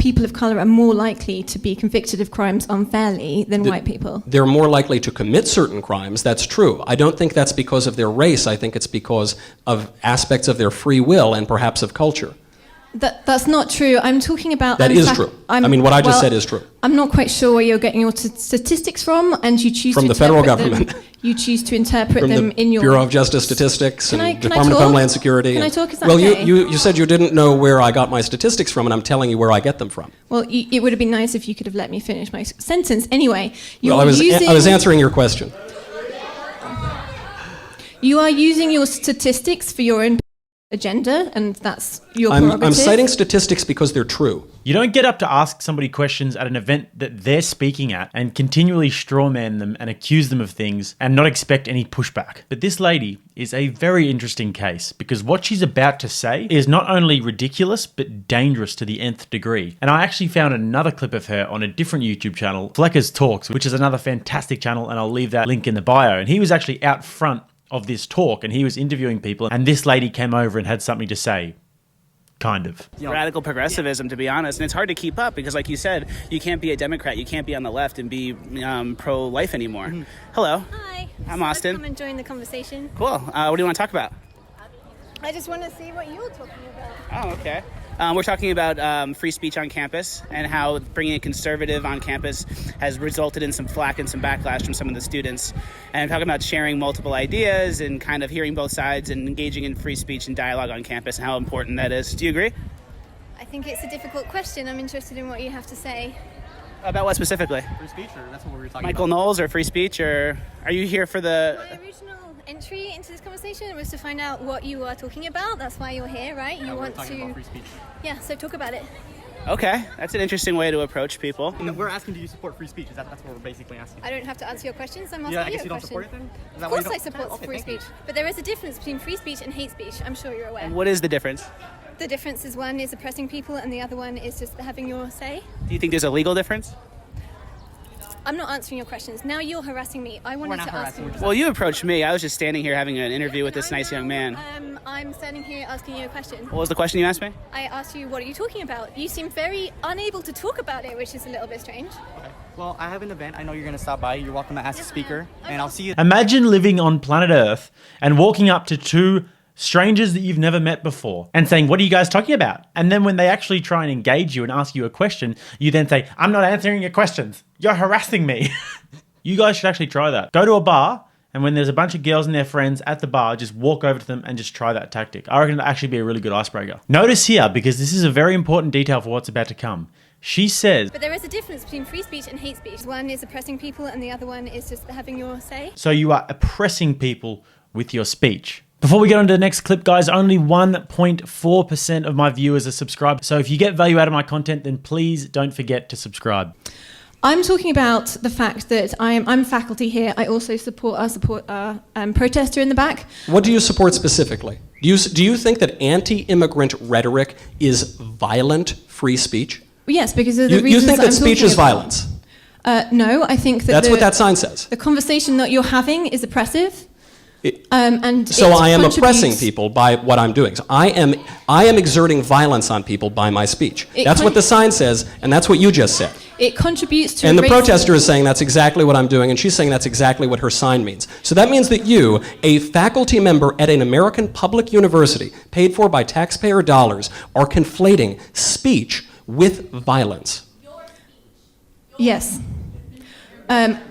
people of colour are more likely to be convicted of crimes unfairly than white people. They're more likely to commit certain crimes, that's true. I don't think that's because of their race, I think it's because of aspects of their free will and perhaps of culture. That's not true. I'm talking about... That is true. I mean, what I just said is true. I'm not quite sure where you're getting your statistics from, and you choose from to the federal government. You choose to interpret them in your... Bureau of Justice Statistics and Can Department of Homeland Security. Can I talk? Is that well, okay? you said you didn't know where I got my statistics from, and I'm telling you where I get them from. Well, it would have been nice if you could have let me finish my sentence. Anyway, I was answering your question. You are using your statistics for your own agenda, and that's your prerogative. I'm citing statistics because they're true. You don't get up to ask somebody questions at an event that they're speaking at and continually strawman them and accuse them of things and not expect any pushback. But this lady is a very interesting case because what she's about to say is not only ridiculous but dangerous to the nth degree. And I actually found another clip of her on a different YouTube channel, Flecker's Talks, which is another fantastic channel, and I'll leave that link in the bio. And he was actually out front of this talk and he was interviewing people, and this lady came over and had something to say. Kind of. Radical progressivism, to be honest, and it's hard to keep up because, like you said, you can't be a Democrat, you can't be on the left and be pro-life anymore. Mm-hmm. Hello. Hi. I'm Austin. I'm enjoying the conversation. Cool. What do you want to talk about? I just want to see what you're talking about. Oh, okay. We're talking about free speech on campus and how bringing a conservative on campus has resulted in some flack and some backlash from some of the students. And talking about sharing multiple ideas and kind of hearing both sides and engaging in free speech and dialogue on campus and how important that is. Do you agree? I think it's a difficult question. I'm interested in what you have to say. About what specifically? Free speech, or that's what we were talking Michael about? Knowles or free speech, or are you here for the... My original entry into this conversation was to find out what you are talking about. That's why you're here, right? Yeah, you want talking to... about free speech. Yeah, so talk about it. Okay, that's an interesting way to approach people. No, we're asking, do you support free speech? That's what we're basically asking. I don't have to answer your questions. I'm asking Yeah, I guess you you a don't question. support it then? Is that Of why you course I don't- support Okay, free thank you. speech. But there is a difference between free speech and hate speech. I'm sure you're aware. And what is the difference? The difference is one is oppressing people and the other one is just having your say. Do you think there's a legal difference? I'm not answering your questions. Now you're harassing me. I wanted not to ask harassing you. you. Well, you approached me. I was just standing here having an interview with this nice young man. I'm standing here asking you a question. What was the question you asked me? I asked you, what are you talking about? You seem very unable to talk about it, which is a little bit strange. Okay. Well, I have an event. I know you're going to stop by. You're welcome to ask the speaker, and I'll see you. Imagine living on planet Earth and walking up to two strangers that you've never met before and saying, what are you guys talking about? And then when they actually try and engage you and ask you a question, you then say, I'm not answering your questions. You're harassing me. You guys should actually try that. Go to a bar, and when there's a bunch of girls and their friends at the bar, just walk over to them and just try that tactic. I reckon it'll actually be a really good icebreaker. Notice here, because this is a very important detail for what's about to come. She says... But there is a difference between free speech and hate speech. One is oppressing people and the other one is just having your say. So you are oppressing people with your speech. Before we get on to the next clip, guys, only 1.4% of my viewers are subscribed. So if you get value out of my content, then please don't forget to subscribe. I'm talking about the fact that I'm faculty here. I also support our protester in the back. What do you support specifically? Do you think that anti-immigrant rhetoric is violent free speech? Yes, because of the reasons you think that I'm speech talking is about. violence? No, I think that That's what that sign says. The conversation that you're having is oppressive. So I am oppressing people by what I'm doing. So I am exerting violence on people by my speech. That's what the sign says, and that's what you just said. It contributes to... And the protester is saying that's exactly what I'm doing, and she's saying that's exactly what her sign means. So that means that you, a faculty member at an American public university, paid for by taxpayer dollars, are conflating speech with violence. Yes.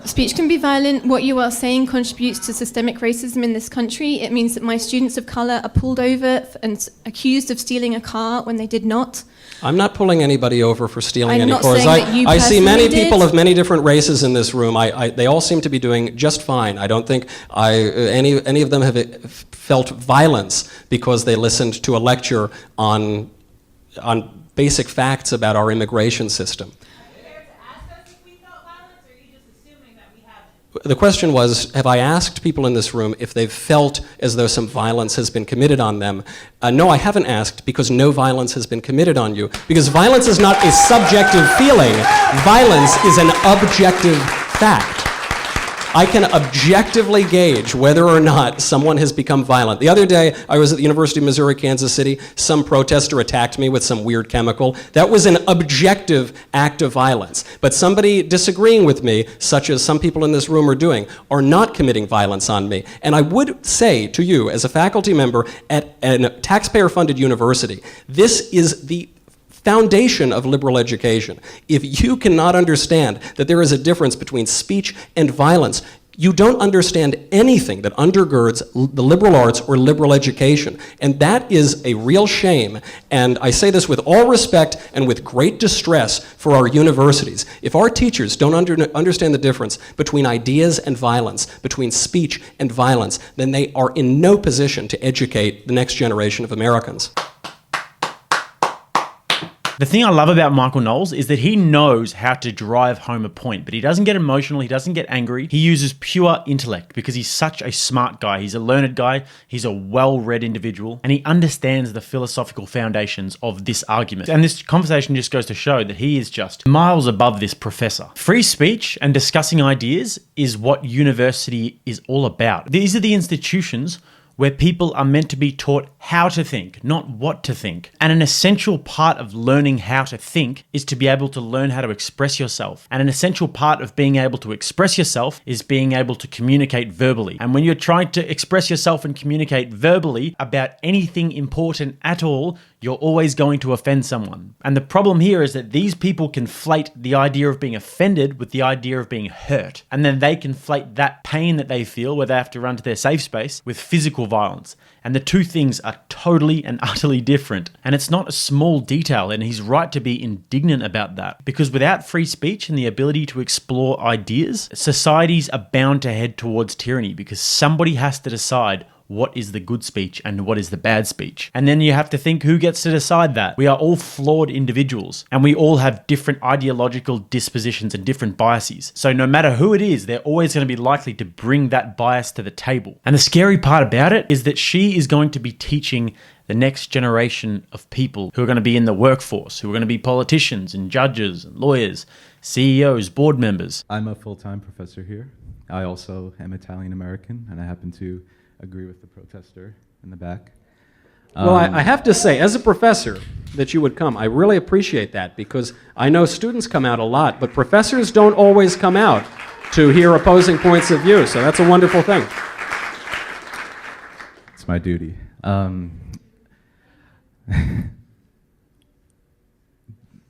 Speech can be violent. What you are saying contributes to systemic racism in this country. It means that my students of colour are pulled over and accused of stealing a car when they did not. I'm not pulling anybody over for stealing I'm any not cars. saying that you I see many personally people did. of many different races in this room. They all seem to be doing just fine. I don't think any of them have felt violence because they listened to a lecture on basic facts about our immigration system. The question was, have I asked people in this room if they've felt as though some violence has been committed on them? No, I haven't asked, because no violence has been committed on you. Because violence is not a subjective feeling. Violence is an objective fact. I can objectively gauge whether or not someone has become violent. The other day, I was at the University of Missouri, Kansas City. Some protester attacked me with some weird chemical. That was an objective act of violence. But somebody disagreeing with me, such as some people in this room are doing, are not committing violence on me. And I would say to you, as a faculty member at a taxpayer-funded university, this is the foundation of liberal education. If you cannot understand that there is a difference between speech and violence, you don't understand anything that undergirds the liberal arts or liberal education. And that is a real shame. And I say this with all respect and with great distress for our universities. If our teachers don't understand the difference between ideas and violence, between speech and violence, then they are in no position to educate the next generation of Americans. The thing I love about Michael Knowles is that he knows how to drive home a point, but he doesn't get emotional, he doesn't get angry. He uses pure intellect because he's such a smart guy. He's a learned guy, he's a well-read individual, and he understands the philosophical foundations of this argument. And this conversation just goes to show that he is just miles above this professor. Free speech and discussing ideas is what university is all about. These are the institutions where people are meant to be taught how to think, not what to think. And an essential part of learning how to think is to be able to learn how to express yourself. And an essential part of being able to express yourself is being able to communicate verbally. And when you're trying to express yourself and communicate verbally about anything important at all, you're always going to offend someone. And the problem here is that these people conflate the idea of being offended with the idea of being hurt. And then they conflate that pain that they feel where they have to run to their safe space with physical violence. And the two things are totally and utterly different. And it's not a small detail, and he's right to be indignant about that. Because without free speech and the ability to explore ideas, societies are bound to head towards tyranny because somebody has to decide what is the good speech and what is the bad speech. And then you have to think who gets to decide that. We are all flawed individuals and we all have different ideological dispositions and different biases. So no matter who it is, they're always going to be likely to bring that bias to the table. And the scary part about it is that she is going to be teaching the next generation of people who are going to be in the workforce, who are going to be politicians and judges and lawyers, CEOs, board members. I'm a full-time professor here. I also am Italian American, and I happen to agree with the protester in the back. Well, I have to say, as a professor, that you would come. I really appreciate that because I know students come out a lot, but professors don't always come out to hear opposing points of view, so that's a wonderful thing. It's my duty.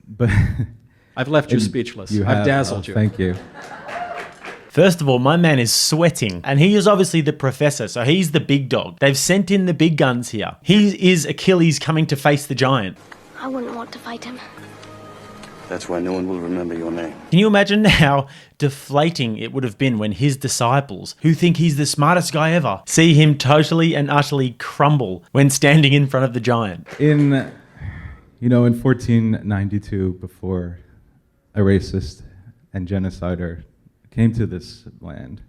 But I've left you speechless. I've dazzled you. Thank you. First of all, my man is sweating, and he is obviously the professor, so he's the big dog. They've sent in the big guns here. He is Achilles coming to face the giant. I wouldn't want to fight him. That's why no one will remember your name. Can you imagine how deflating it would have been when his disciples, who think he's the smartest guy ever, see him totally and utterly crumble when standing in front of the giant? In 1492, before a racist and genocider came to this land,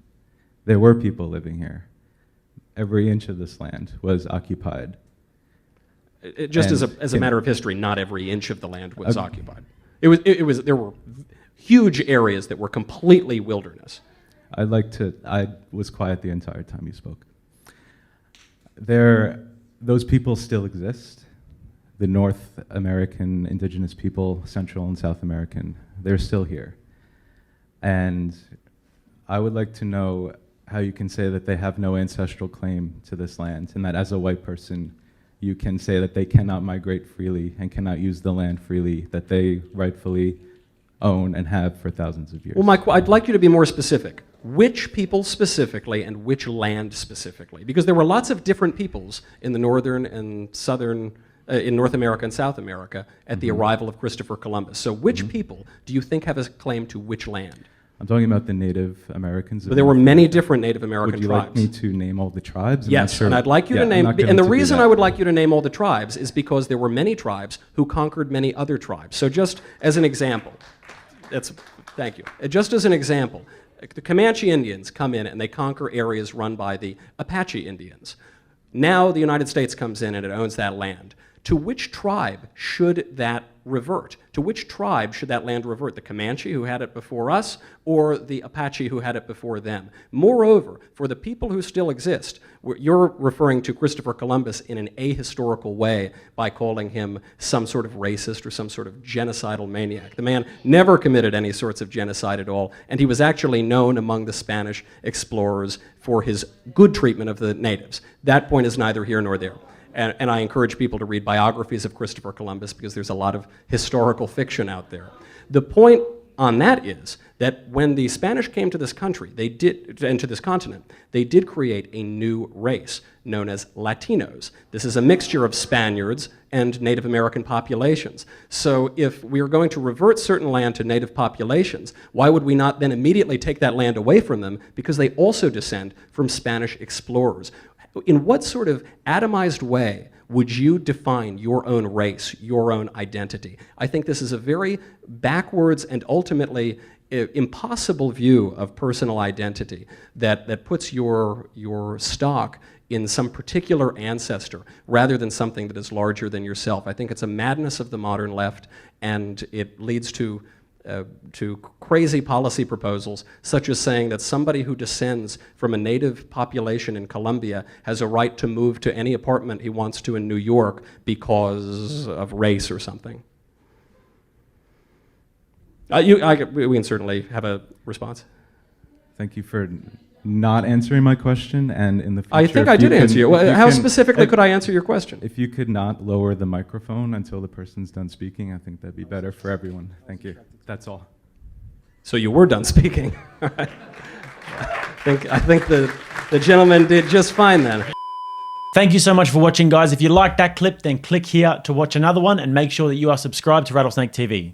there were people living here. Every inch of this land was occupied. Just as a matter of history, not every inch of the land was occupied. There were huge areas that were completely wilderness. I was quiet the entire time you spoke. Those people still exist. The North American indigenous people, Central and South American, they're still here. And I would like to know how you can say that they have no ancestral claim to this land, and that as a white person, you can say that they cannot migrate freely and cannot use the land freely that they rightfully own and have for thousands of years. Well, Mike, I'd like you to be more specific. Which people specifically and which land specifically? Because there were lots of different peoples in the northern and southern, in North America and South America at the arrival of Christopher Columbus. So which people do you think have a claim to which land? I'm talking about the Native Americans. But there were many different Native American tribes. Would you like me to name all the tribes? Yes, and I'd like you to name, and the reason I would like you to name all the tribes is because there were many tribes who conquered many other tribes. So just as an example, thank you. Just as an example, the Comanche Indians come in and they conquer areas run by the Apache Indians. Now the United States comes in and it owns that land. To which tribe should that revert? To which tribe should that land revert? The Comanche, who had it before us, or the Apache, who had it before them? Moreover, for the people who still exist, you're referring to Christopher Columbus in an ahistorical way by calling him some sort of racist or some sort of genocidal maniac. The man never committed any sorts of genocide at all, and he was actually known among the Spanish explorers for his good treatment of the natives. That point is neither here nor there. And I encourage people to read biographies of Christopher Columbus because there's a lot of historical fiction out there. The point on that is that when the Spanish came to this country, and to this continent, they did create a new race known as Latinos. This is a mixture of Spaniards and Native American populations. So if we are going to revert certain land to native populations, why would we not then immediately take that land away from them because they also descend from Spanish explorers? In what sort of atomized way would you define your own race, your own identity? I think this is a very backwards and ultimately impossible view of personal identity that puts your stock in some particular ancestor rather than something that is larger than yourself. I think it's a madness of the modern left, and it leads to crazy policy proposals, such as saying that somebody who descends from a native population in Colombia has a right to move to any apartment he wants to in New York because of race or something. We can certainly have a response. Thank you for not answering my question, and in the future, I think I did answer you. How specifically could I answer your question? If you could not lower the microphone until the person's done speaking, I think that'd be better for everyone. Thank you. That's all. So you were done speaking. All right. I think the gentleman did just fine then. Thank you so much for watching, guys. If you liked that clip, then click here to watch another one, and make sure that you are subscribed to Rattlesnake TV.